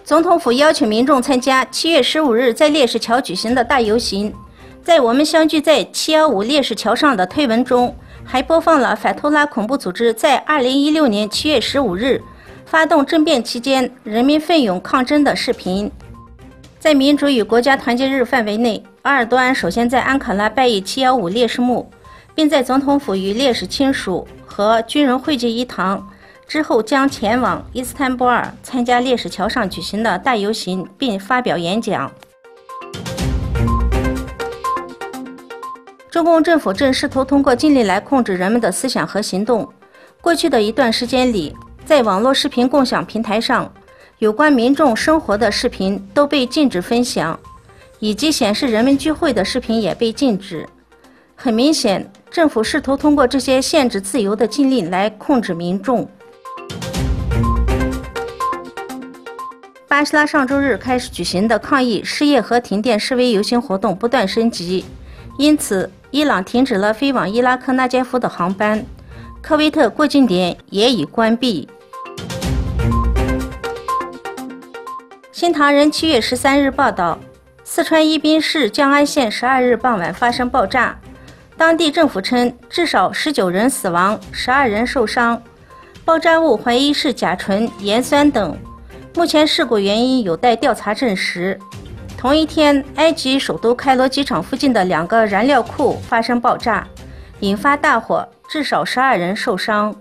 总统府邀请民众参加7月15日在烈士桥举行的大游行。在我们相聚在715烈士桥上的推文中，还播放了反托拉恐怖组织在2016年7月15日发动政变期间人民奋勇抗争的视频。在民主与国家团结日范围内，埃尔多安首先在安卡拉拜谒715烈士墓，并在总统府与烈士亲属和军人汇聚一堂。之后将前往伊斯坦布尔参加烈士桥上举行的大游行，并发表演讲。中共政府正试图通过尽力来控制人们的思想和行动。过去的一段时间里，在网络视频共享平台上，有关民众生活的视频都被禁止分享，以及显示人们聚会的视频也被禁止。很明显，政府试图通过这些限制自由的禁令来控制民众。巴士拉上周日开始举行的抗议失业和停电示威游行活动不断升级，因此伊朗停止了飞往伊拉克纳杰夫的航班，科威特过境点也已关闭。新唐人7月13日报道，四川宜宾市江安县12日傍晚发生爆炸，当地政府称至少19人死亡，12人受伤，爆炸物怀疑是甲醇、盐酸等。目前事故原因有待调查证实。同一天，埃及首都开罗机场附近的2个燃料库发生爆炸，引发大火，至少12人受伤。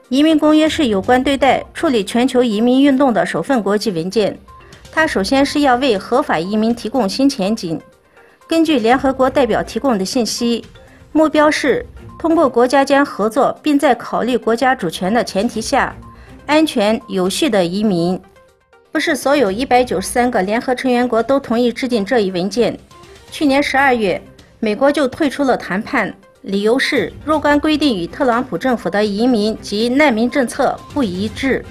移民公约是有关对待处理全球移民运动的首份国际文件，它首先是要为合法移民提供新前景。根据联合国代表提供的信息，目标是通过国家间合作，并在考虑国家主权的前提下，安全有序的移民。不是所有193个联合成员国都同意制定这一文件。去年12月，美国就退出了谈判，理由是若干规定与特朗普政府的移民及难民政策不一致。